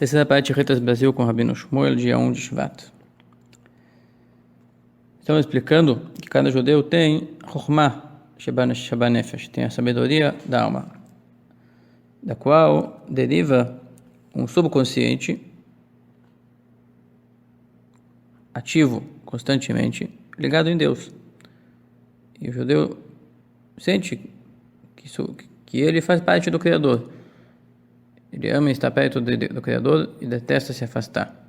Terceira parte de Retas Brasil com Rabino Shmuel, dia 1 de Shvat. Estamos explicando que cada judeu tem Chokhmah Shabanefesh, tem a sabedoria da alma, da qual deriva um subconsciente ativo constantemente, ligado em Deus. E o judeu sente que ele faz parte do Criador. Ele ama estar perto do Criador e detesta se afastar,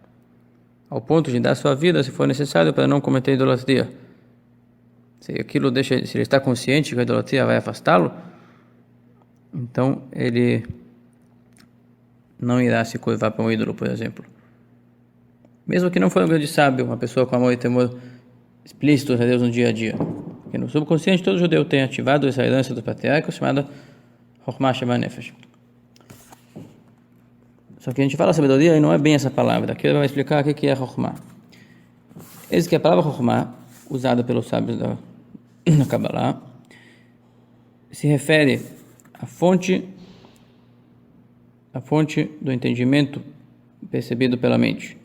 ao ponto de dar sua vida, se for necessário, para não cometer idolatria. Se ele está consciente que a idolatria vai afastá-lo, então ele não irá se curvar para um ídolo, por exemplo. Mesmo que não for um grande sábio, uma pessoa com amor e temor explícitos a Deus no dia a dia. Porque no subconsciente todo judeu tem ativado essa herança dos patriarcas chamada Chokhmah Shabanefesh. Só que a gente fala sabedoria e não é bem essa palavra. Aqui ele vai explicar o que é Chokhmah. Eis que a palavra Chokhmah, usada pelos sábios da Kabbalah, se refere à fonte do entendimento percebido pela mente.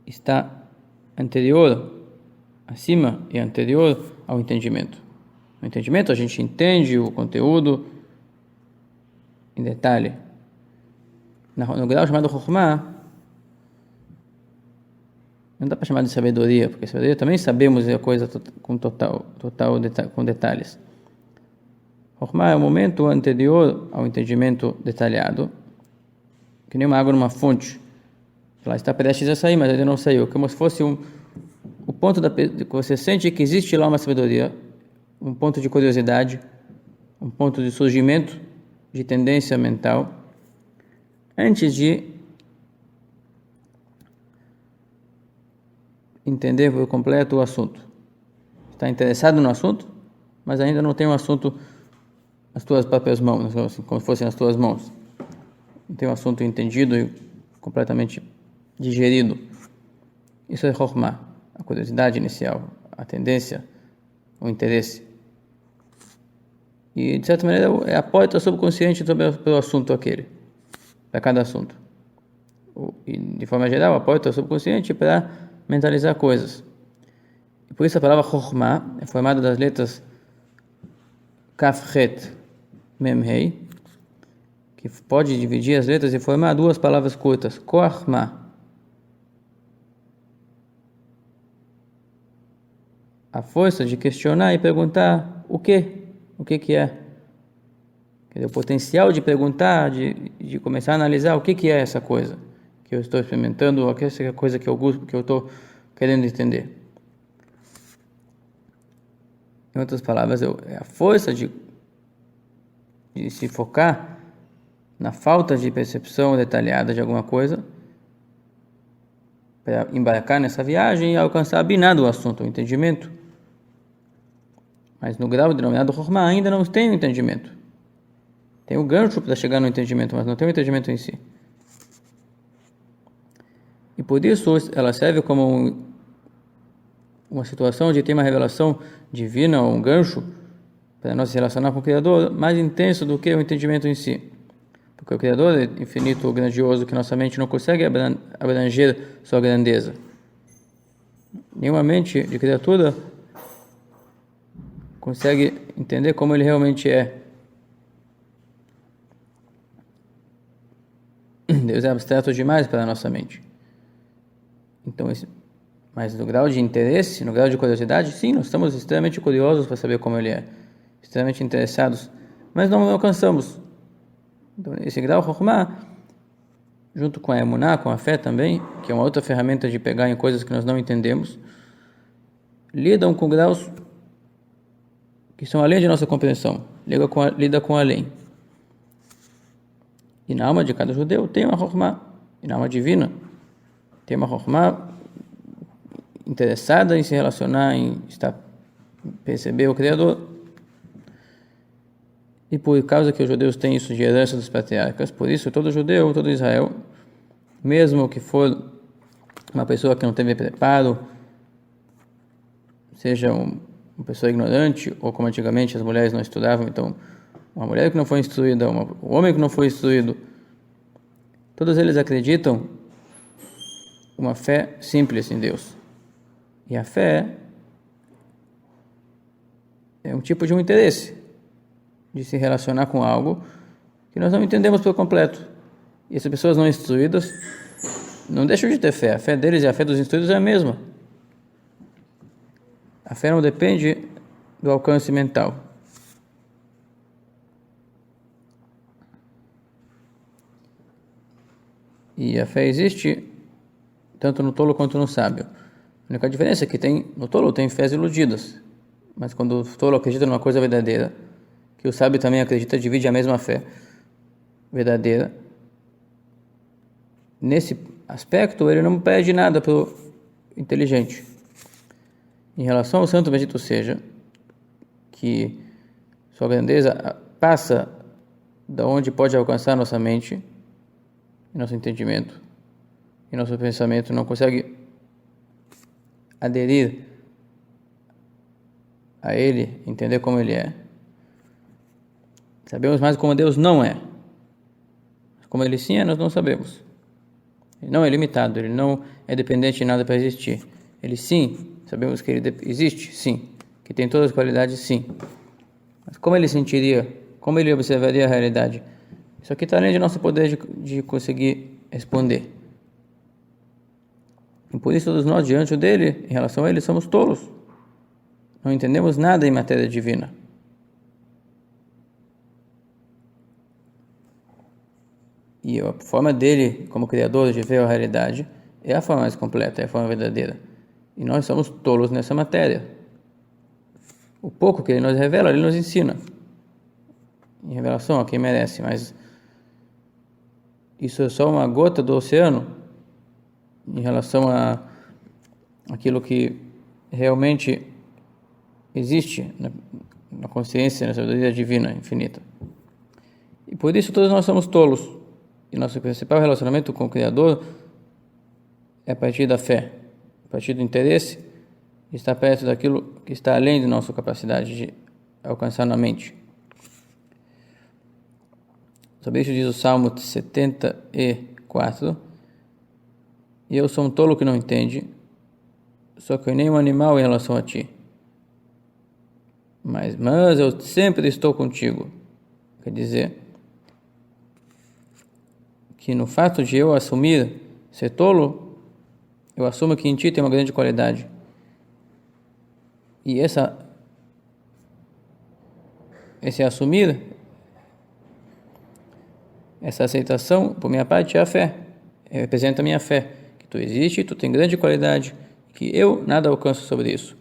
Está acima e anterior ao entendimento. No entendimento a gente entende o conteúdo em detalhe. No grau chamado Chokhmah, não dá para chamar de sabedoria, porque sabedoria também sabemos a coisa com detalhes. Chokhmah é o momento anterior ao entendimento detalhado, que nem uma água numa fonte. Ela está prestes a sair, mas ainda não saiu. Como se fosse o ponto que você sente que existe lá uma sabedoria, um ponto de curiosidade, um ponto de surgimento de tendência mental, antes de entender por completo o assunto. Está interessado no assunto, mas ainda não tem o assunto nas tuas próprias mãos, assim, como se fossem nas tuas mãos. Não tem o assunto entendido e completamente digerido. Isso é Chokhmah, a curiosidade inicial, a tendência, o interesse. E, de certa maneira, é a porta subconsciente pelo assunto aquele, para cada assunto. E, de forma geral, a porta subconsciente para mentalizar coisas. E por isso a palavra Chokhmah é formada das letras Kaf, Het, Mem, Hei, que pode dividir as letras e formar duas palavras curtas, Koach Ma. A força de questionar e perguntar o que é. Quer dizer, o potencial de perguntar, de começar a analisar o que é essa coisa que eu estou experimentando, ou essa coisa que eu gosto, que eu estou querendo entender. Em outras palavras, é a força de se focar na falta de percepção detalhada de alguma coisa, para embarcar nessa viagem e alcançar a biná do assunto, o entendimento. Mas no grau denominado Chokhmah ainda não tem o entendimento. Tem o gancho para chegar no entendimento, mas não tem o entendimento em si. E por isso ela serve como uma situação de ter uma revelação divina, ou um gancho, para nós se relacionar com o Criador, mais intenso do que o entendimento em si. Porque o Criador é infinito, grandioso, que nossa mente não consegue abranger sua grandeza. Nenhuma mente de criatura consegue entender como ele realmente é. Deus é abstrato demais para a nossa mente. Então, mas no grau de interesse, no grau de curiosidade, sim, nós estamos extremamente curiosos para saber como ele é, extremamente interessados, mas não alcançamos. Então, esse grau Chokhmah, junto com a emuná, com a fé também, que é uma outra ferramenta de pegar em coisas que nós não entendemos, lidam com graus que são além de nossa compreensão, lida com além. E na alma de cada judeu tem uma Chokhmah, e na alma divina tem uma Chokhmah interessada em se relacionar, em perceber o Criador. E por causa que os judeus têm isso de herança dos patriarcas, por isso todo judeu, todo Israel, mesmo que for uma pessoa que não teve preparo, seja uma pessoa ignorante, ou como antigamente as mulheres não estudavam, então uma mulher que não foi instruída, um homem que não foi instruído, Todos eles acreditam uma fé simples em Deus. E a fé é um tipo de um interesse de se relacionar com algo que nós não entendemos por completo. E essas pessoas não instruídas não deixam de ter fé. A fé deles e a fé dos instruídos é a mesma. A fé não depende do alcance mental. E a fé existe tanto no tolo quanto no sábio. A única diferença é que no tolo tem fés iludidas, mas quando o tolo acredita numa coisa verdadeira, que o sábio também acredita, divide a mesma fé verdadeira, nesse aspecto ele não pede nada para o inteligente. Em relação ao santo bendito seja, que sua grandeza passa da onde pode alcançar nossa mente, nosso entendimento e nosso pensamento não consegue aderir a Ele, entender como Ele é. Sabemos mais como Deus não é. Como Ele sim é, nós não sabemos. Ele não é limitado, Ele não é dependente de nada para existir. Ele sim, sabemos que Ele existe, sim. Que tem todas as qualidades, sim. Mas como Ele sentiria, como Ele observaria a realidade? Isso aqui está além de nosso poder de conseguir responder. E por isso todos nós, diante dele, em relação a ele, somos tolos. Não entendemos nada em matéria divina. E a forma dele, como Criador, de ver a realidade, é a forma mais completa, é a forma verdadeira. E nós somos tolos nessa matéria. O pouco que ele nos revela, ele nos ensina. Em revelação a quem merece, mas isso é só uma gota do oceano em relação a aquilo que realmente existe na consciência, na sabedoria divina infinita. E por isso todos nós somos tolos. E nosso principal relacionamento com o Criador é a partir da fé, a partir do interesse de estar perto daquilo que está além de nossa capacidade de alcançar na mente. Sobre isso diz o Salmo 74: E eu sou um tolo que não entende, só que nem um animal em relação a ti. Mas eu sempre estou contigo. Quer dizer, que no fato de eu assumir ser tolo, eu assumo que em ti tem uma grande qualidade. E esse assumir, essa aceitação, por minha parte, é a fé. Representa a minha fé. Que tu existe, tu tem grande qualidade, que eu nada alcanço sobre isso.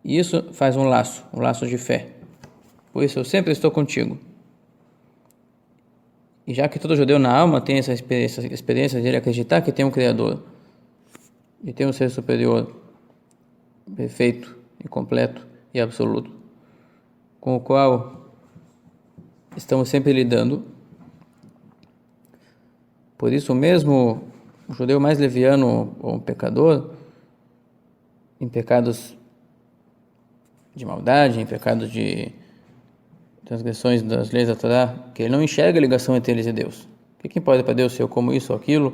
E isso faz um laço de fé. Por isso eu sempre estou contigo. E já que todo judeu na alma tem essa experiência de ele acreditar que tem um Criador, e tem um ser superior, perfeito e completo e absoluto, com o qual estamos sempre lidando. Por isso mesmo, o judeu mais leviano ou um pecador, em pecados de maldade, em pecados de transgressões das leis da Torá, que ele não enxerga a ligação entre eles e Deus. O que importa para Deus se eu como isso ou aquilo,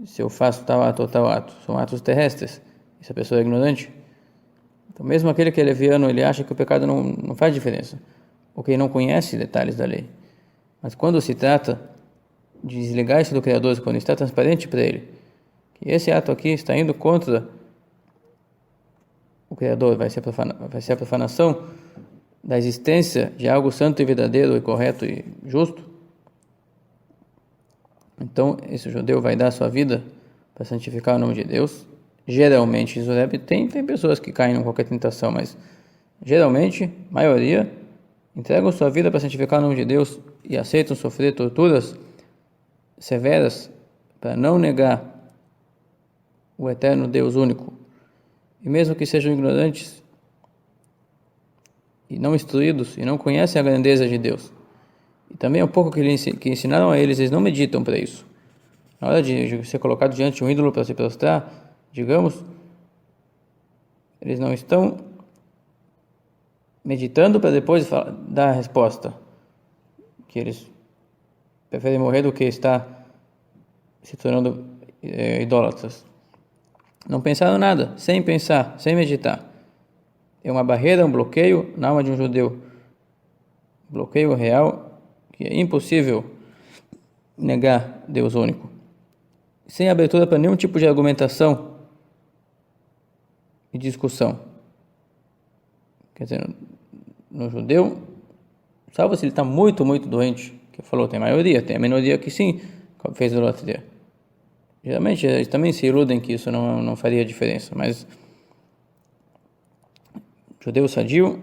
se eu faço tal ato ou tal ato? São atos terrestres. Essa pessoa é ignorante. Então, mesmo aquele que é leviano, ele acha que o pecado não faz diferença, porque ele não conhece detalhes da lei. Mas quando se trata de desligar isso do Criador, quando está transparente para ele, que esse ato aqui está indo contra o Criador, vai ser a profanação da existência de algo santo e verdadeiro e correto e justo, então esse judeu vai dar sua vida para santificar o nome de Deus. Geralmente, tem pessoas que caem em qualquer tentação, mas geralmente, maioria, entregam sua vida para santificar o nome de Deus e aceitam sofrer torturas severas para não negar o eterno Deus único. E mesmo que sejam ignorantes e não instruídos e não conhecem a grandeza de Deus, e também o pouco que ensinaram a eles, eles não meditam para isso. Na hora de ser colocado diante de um ídolo para se prostrar, digamos, eles não estão meditando para depois dar a resposta que eles preferem morrer do que estar se tornando idólatras. Não pensaram nada, sem pensar, sem meditar. É uma barreira, um bloqueio na alma de um judeu. Bloqueio real, que é impossível negar Deus único. Sem abertura para nenhum tipo de argumentação e discussão. Quer dizer, no judeu, salvo se ele está muito, muito doente, que falou, tem maioria, tem a minoria que sim, fez idolatria. Geralmente, eles também se iludem que isso não faria diferença, mas judeu sadio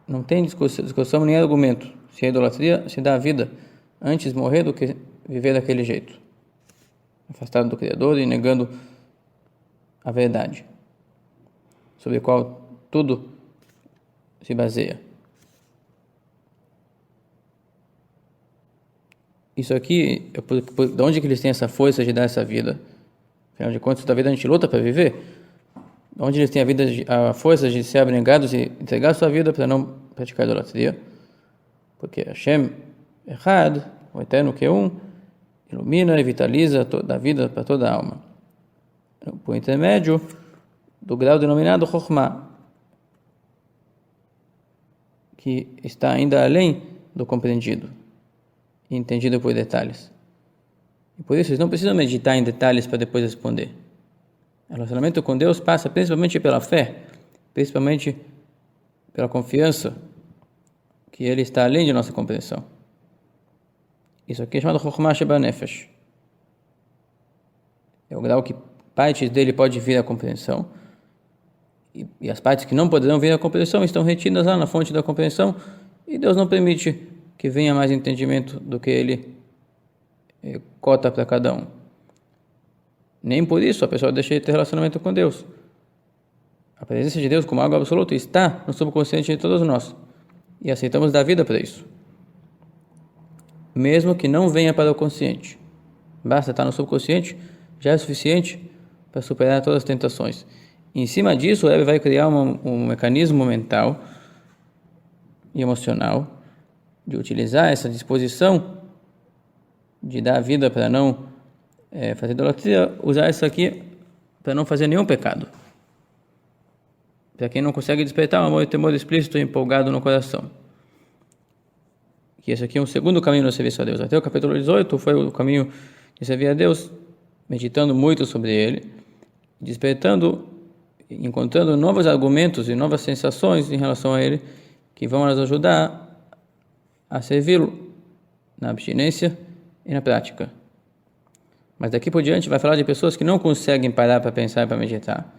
não tem discussão nem argumento. Se a idolatria se dá a vida antes de morrer do que viver daquele jeito, afastado do Criador e negando a verdade, sobre a qual tudo se baseia. Isso aqui, de onde que eles têm essa força de dar essa vida? Afinal de contas, da vida a gente luta para viver. De onde eles têm a força de ser abnegados e entregar sua vida para não praticar idolatria? Porque Hashem Echad, o Eterno que é um, ilumina e vitaliza toda a vida para toda a alma. Por intermédio do grau denominado Chokhmah, que está ainda além do compreendido e entendido por detalhes. E por isso eles não precisam meditar em detalhes para depois responder. O relacionamento com Deus passa principalmente pela fé, principalmente pela confiança que Ele está além de nossa compreensão. Isso aqui é chamado Chokhmah Shebanefesh. É o grau que partes dele pode vir à compreensão e as partes que não poderão vir à compreensão estão retidas lá na fonte da compreensão e Deus não permite que venha mais entendimento do que Ele cota para cada um. Nem por isso a pessoa deixa de ter relacionamento com Deus. A presença de Deus como algo absoluto está no subconsciente de todos nós e aceitamos dar vida para isso, mesmo que não venha para o consciente. Basta estar no subconsciente, já é suficiente para superar todas as tentações. E em cima disso, o Rebbe vai criar um mecanismo mental e emocional de utilizar essa disposição de dar vida para não fazer idolatria, usar isso aqui para não fazer nenhum pecado. Para quem não consegue despertar um amor e temor explícito e empolgado no coração. Que esse aqui é um segundo caminho no serviço a Deus. Até o capítulo 18 foi o caminho de servir a Deus, meditando muito sobre ele, despertando, encontrando novos argumentos e novas sensações em relação a ele, que vão nos ajudar a servi-lo na abstinência e na prática. Mas daqui por diante vai falar de pessoas que não conseguem parar para pensar e para meditar,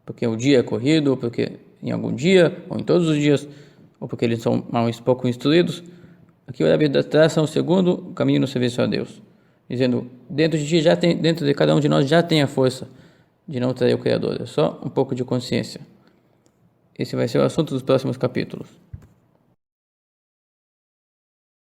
porque o dia é corrido, ou porque em algum dia, ou em todos os dias, ou porque eles são pouco instruídos. Aqui o Rebbe traça um segundo caminho no serviço a Deus, dizendo, dentro de cada um de nós já tem a força de não trair o Criador, é só um pouco de consciência. Esse vai ser o assunto dos próximos capítulos.